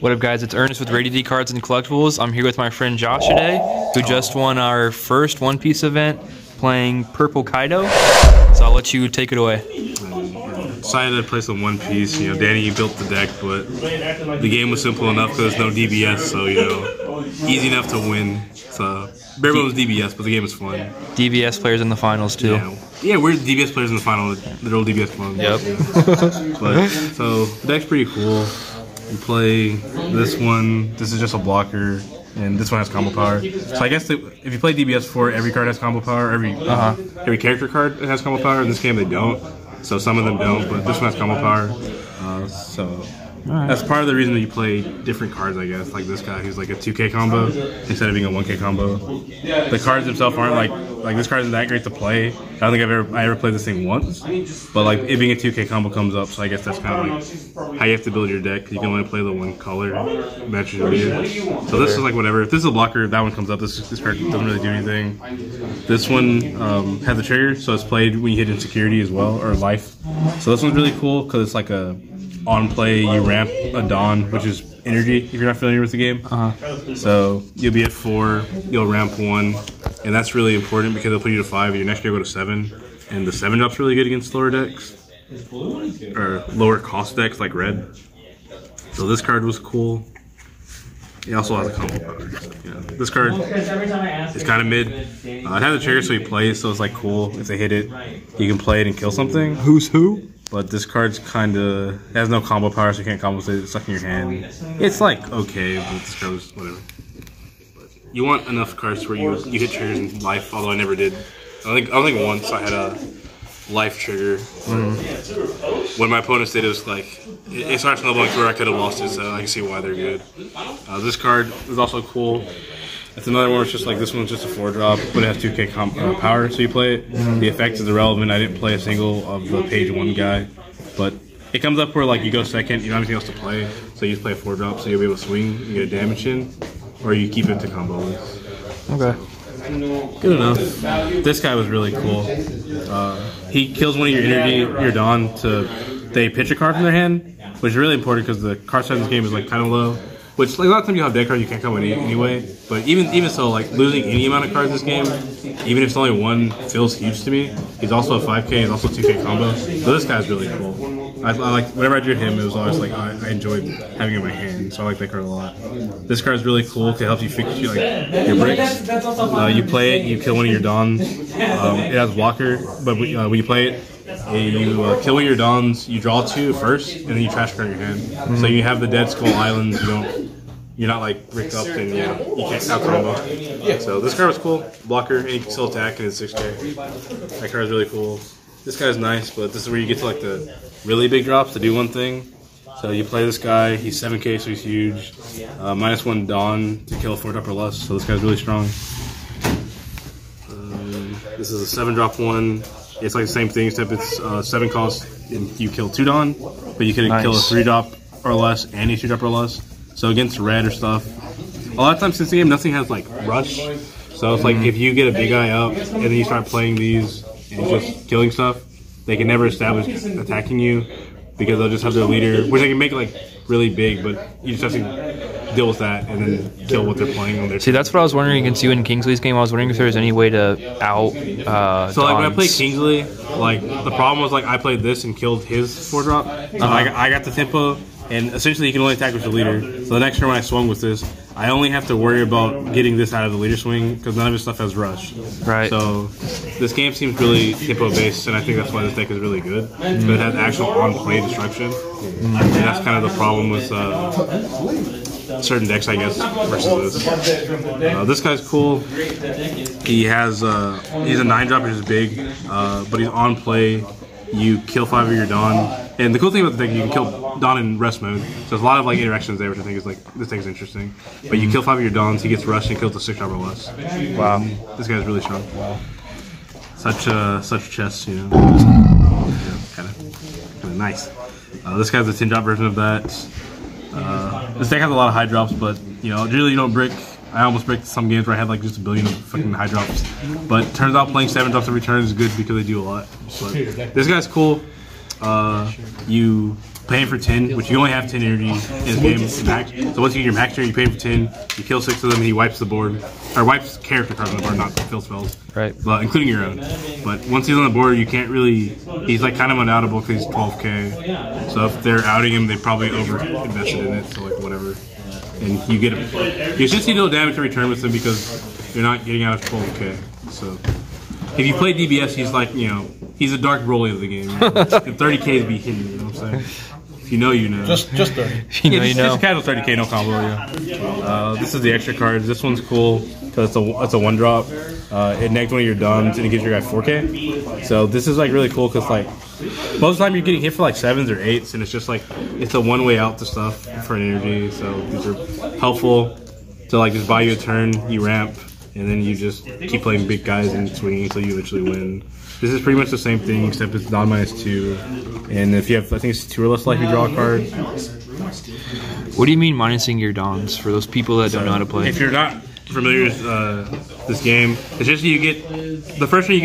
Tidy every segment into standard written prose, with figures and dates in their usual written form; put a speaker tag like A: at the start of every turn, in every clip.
A: What up, guys? It's Ernest with Rated D Cards and Collectibles. I'm here with my friend Josh today, who just won our first One Piece event playing Purple Kaido. So I'll let you take it away.
B: Decided to play some One Piece. You know, Danny built the deck, but the game was simple enough because there's no DBS, so you know, easy enough to win. So bare bones DBS, but the game was fun.
A: DBS players in the finals too.
B: Yeah, we're DBS players in the final. They're all DBS fun.
A: Yep.
B: But so the deck's pretty cool. You play this one. This is just a blocker, and this one has combo power. So I guess if you play DBS before, every card has combo power. Every character card has combo power. In this game, they don't. So some of them don't, but this one has combo power. So that's part of the reason that you play different cards, I guess. Like this guy, who's like a 2K combo instead of being a 1K combo. The cards themselves aren't like this card isn't that great to play. I don't think I ever played this thing once. But like it being a 2K combo comes up, so I guess that's kind of like how you have to build your deck. You can only play the one color. That's just weird. So this is like whatever. If this is a blocker, that one comes up. This card doesn't really do anything. This one has a trigger, so it's played when you hit insecurity as well, or life. So this one's really cool because it's like a on play, you ramp a Dawn, which is energy, if you're not familiar with the game. So you'll be at 4, you'll ramp 1, and that's really important because it'll put you to 5, and your next year go to 7. And the 7 drop's really good against lower decks, or lower cost decks like red. So this card was cool. It also has a combo power. So, yeah. This card is kind of mid. It has a trigger, so you play, so it's like cool. If they hit it, you can play it and kill something.
A: Who's who?
B: But this card's kind of has no combo power, so you can't combo it. It's stuck in your hand. It's like okay, but this card was whatever. But you want enough cards where you hit triggers in life. Although I never did. I don't think once I had a life trigger. When my opponents did, it was like it started snowballing to where I could have lost it. So I can see why they're good. This card is also cool. It's another one where it's just like this one's just a 4-drop, but it has 2K power, so you play it. The effect is irrelevant. I didn't play a single of the page 1 guy, but it comes up where like you go second, you don't have anything else to play, so you just play a 4-drop, so you'll be able to swing and get a damage in, or you keep it to combos.
A: Okay.
B: Good enough. This guy was really cool. He kills one of your energy, your Dawn, they pitch a card from their hand, which is really important because the card size in this game is like kind of low. Which, like, a lot of times you have deck cards you can't come in anyway. But even so, like, losing any amount of cards in this game, even if it's only one, feels huge to me. He's also a 5K, he's also a 2K combo. So this guy's really cool. I like, whenever I drew him, it was always like, I enjoyed having it in my hand. So I like that card a lot. This card's really cool because it helps you fix your bricks. You play it, you kill one of your Dawns. It has blocker, but when you play it, you kill one of your Dawns, you draw 2 first, and then you trash card your hand. So you have the Dead Skull Islands, you're not like bricked up and you can't out combo. So this card was cool, blocker, and you can still attack and it's 6K. That card's really cool. This guy's nice, but this is where you get to like the really big drops to do one thing. So you play this guy, he's 7K, so he's huge. -1 Dawn to kill a 4-drop or less, so this guy's really strong. This is a 7-drop one. It's like the same thing, except it's 7 cost and you kill 2 Dawn, but you can kill a 3-drop or less and a 2-drop or less. So against red or stuff, a lot of times since the game, nothing has like rush. So it's like if you get a big guy up and then you start playing these and just killing stuff, they can never establish attacking you because they'll just have their leader, which they can make like really big, but you just have to deal with that and then kill what they're playing on their
A: See, that's what I was wondering against you in Kingsley's game. I was wondering if there was any way to out
B: So like when I played Kingsley, like the problem was like I played this and killed his 4-drop. So I got the tempo, and essentially you can only attack with the leader. So the next turn when I swung with this, I only have to worry about getting this out of the leader swing because none of his stuff has rush.
A: Right.
B: So this game seems really tempo based, and I think that's why this deck is really good. But it has actual on-play destruction, and that's kind of the problem with certain decks, I guess, versus this. This guy's cool. He has he's a 9-drop, which is big, but he's on play. You kill 5 of your Dawn, and the cool thing about the deck, you can kill Dawn in rest mode. So there's a lot of like interactions there, which I think is like this thing is interesting. But you kill 5 of your Dawns, he gets rushed and kills a 6-drop or less.
A: Wow,
B: this guy's really strong. Wow, such chess, you know, kind of nice. This guy's a 10-drop version of that. This deck has a lot of high drops, but you know, generally you don't brick. I almost bricked some games where I had like just a billion of fucking high drops. But turns out playing 7 drops every turn is good because they do a lot. But this guy's cool. You paying for 10, which you only have 10 energy in this game. Max. So once you get your max turn, you pay for 10, you kill 6 of them, and he wipes the board. Or wipes character cards on the board, not fill spells.
A: Right.
B: But including your own. But once he's on the board, you can't really... He's like kind of unoutable because he's 12k. So if they're outing him, they probably over-invested in it, so like whatever. And you get him. You essentially deal damage every turn with him because you're not getting out of 12k. So if you play DBS, he's like, you know, he's a dark Broly of the game. You know? And 30k is be hidden, you know what I'm saying? If you know, you know.
C: Just 30.
B: Just casual 30k, no combo, yeah. This is the extra cards. This one's cool because it's a 1-drop. It negs one of your duns and it gives your guy 4k. So this is like really cool because like most of the time you're getting hit for like 7s or 8s and it's just like it's a one-way out to stuff for an energy. So these are helpful to like just buy you a turn, you ramp, and then you just keep playing big guys and swinging until you eventually win. This is pretty much the same thing except it's Don -2, and if you have, I think it's 2 or less life, you draw a card.
A: What do you mean minusing your dons for those people that don't know how to play?
B: If you're not familiar with this game, it's just you get the first one you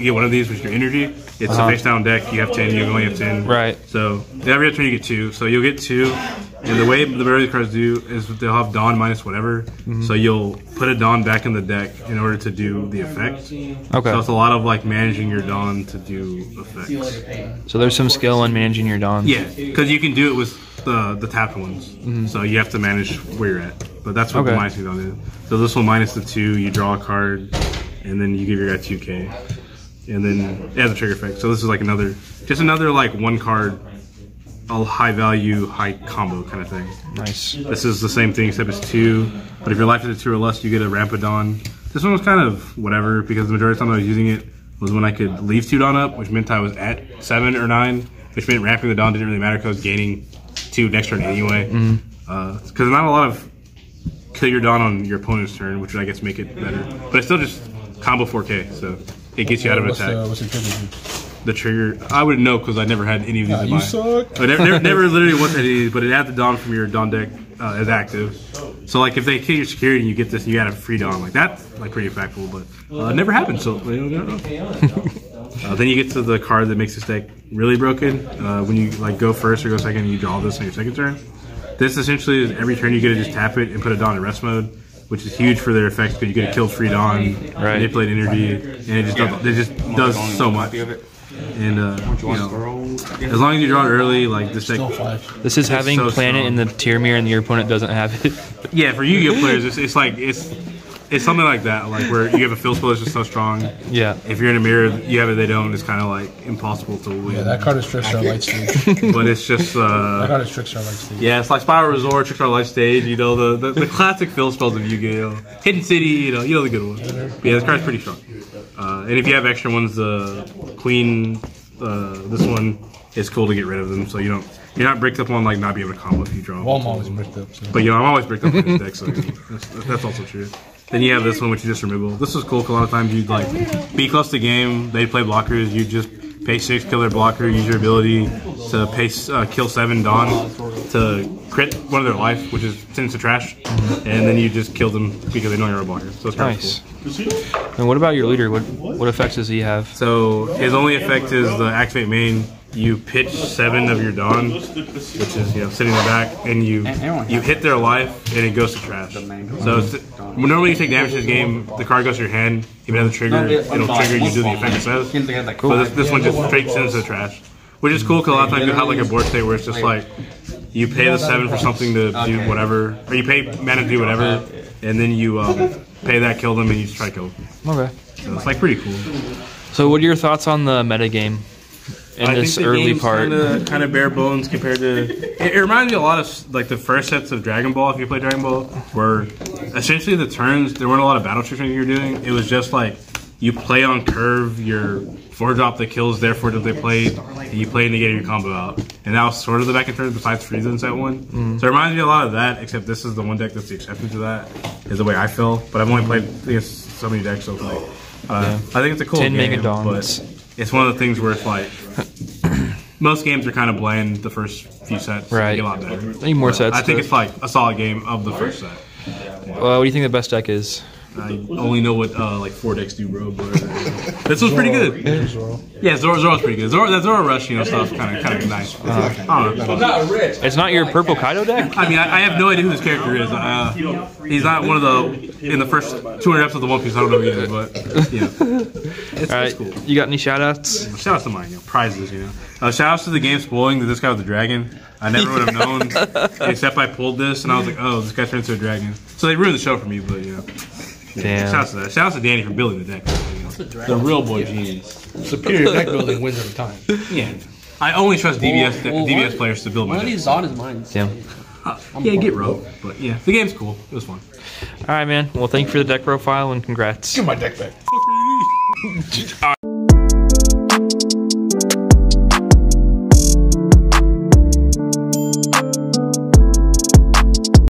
B: get one of these, which is your energy. It's a face down deck. You have 10. You only have 10.
A: Right.
B: So every other turn you get 2. So you'll get 2. And the way the majority of the cards do is they'll have Dawn minus whatever. So you'll put a Dawn back in the deck in order to do the effect.
A: Okay.
B: So it's a lot of like managing your Dawn to do effects.
A: So there's some skill in managing your dons.
B: Yeah, because you can do it with the tapped ones. So you have to manage where you're at. But that's what the minusing Dawn is. So this one minus the 2, you draw a card, and then you give your guy 2k. And then it has a trigger effect. So this is like just another like 1 card, a high value, high combo kind of thing.
A: Nice.
B: This is the same thing except it's 2, but if your life is a 2 or less, you get a Rampadon. This one was kind of whatever because the majority of the time I was using it was when I could leave 2 Dawn up, which meant I was at 7 or 9, which meant ramping the Dawn didn't really matter because I was gaining 2 next turn anyway. Because not a lot of kill your Dawn on your opponent's turn, which would I guess make it better. But it's still just combo 4k, so it gets you out of an attack.
C: What's the trigger?
B: The trigger, I wouldn't know because I never had any of these in
C: You
B: my...
C: suck.
B: I never literally once had these, but it had the Dawn from your Dawn deck as active. So like if they kill your security and you get this and you add a free Dawn, like that's like pretty impactful, but it never happened, so you don't know. Then you get to the card that makes this deck really broken. When you like go first or go second and you draw this on your second turn. This essentially is every turn you get to just tap it and put a Dawn in rest mode, which is huge for their effects because you get a kill free Dawn, manipulate energy, and it just does so much. And you know, as long as you draw it early, like this deck.
A: This is having
B: so
A: Planet
B: strong.
A: in the tier mirror and your opponent doesn't have it.
B: Yeah, for Yu-Gi-Oh players, it's something like that, like where you have a field spell that's just so strong.
A: Yeah.
B: If you're in a mirror, you have it, they don't. It's kind of like impossible to win.
C: Yeah, that card is Trickstar Light Stage.
B: But it's just.
C: That card is Trickstar Light Stage.
B: Yeah, it's like Spiral Resort, Trickstar Light Stage. You know the classic field spells of Yu-Gi-Oh. Hidden City, you know the good ones. But yeah, this card's pretty strong. And if you have extra ones, the Queen, this one, it's cool to get rid of them, so you're not bricked up on like not being able to combo if you draw.
C: Well, I'm always bricked up. So.
B: But you know, I'm always bricked up on this deck, so that's also true. Then you have this one, which is just removable. This is cool because a lot of times you'd like be close to game, they play blockers, you just pay 6, kill their blocker, use your ability to kill 7 Dawn to crit one of their life, which is sends to trash, and then you just kill them because they know you're a blocker. So it's kind of cool.
A: And what about your leader? What effects does he have?
B: So his only effect is the activate main. You pitch 7 of your Dawn, which is sitting in the back, and you hit their life, and it goes to trash. So normally you take damage in this game, the card goes to your hand. If it has a trigger, it'll trigger. You do the effect it says. Cool. So this one just straight sends to the trash, which is cool because a lot of times you have like a board state where it's just like you pay the 7 for something to do whatever, or you pay mana to do whatever, and then you pay that, kill them, and you just try to kill them.
A: Okay.
B: So it's like pretty cool.
A: So what are your thoughts on the meta game? In this early part,
B: kind of bare bones compared to. It reminds me a lot of like the first sets of Dragon Ball. If you play Dragon Ball, where essentially the turns there weren't a lot of battle tricks you were doing. It was just like you play on curve your 4-drop that kills their 4 that they played, and you play and they get your combo out. And that was sort of the back and turns besides Frieza in set 1. So it reminds me a lot of that. Except this is the one deck that's the exception to that. Is the way I feel. But I've only played against so many decks, so like I think it's a cool
A: 10
B: game.
A: Mega Dons.
B: But it's one of the things where it's like most games are kind of bland the first few sets.
A: Right.
B: Get a lot better.
A: Need more sets.
B: I think it's like a solid game of the first set.
A: What do you think the best deck is?
B: I only know what like 4 decks do, bro. But this was pretty good. Yeah, Zoro's pretty good. That Zoro Rush, stuff kind of nice. I don't know.
A: It's not your purple Kaido deck?
B: I mean, I have no idea who this character is. He's not one of in the first 200 episodes of the One Piece. I don't know either, but it's cool.
A: You got any shoutouts?
B: Shout outs to mine, prizes, shout outs to the game spoiling that this guy was a dragon. I never would have known, except I pulled this and I was like, oh, this guy turned into a dragon. So they ruined the show for me, but
A: Damn.
B: Shout outs to that. Shout outs to Danny for building the deck. The real boy genius.
C: Superior deck building wins every time.
B: Yeah. I only trust DBS players to build my deck.
D: One of these on his mind.
A: Yeah.
B: Get rogue, but yeah, the game's cool. It was fun.
A: All right, man. Well, thank you for the deck profile and congrats.
C: Give my deck back.
B: All right.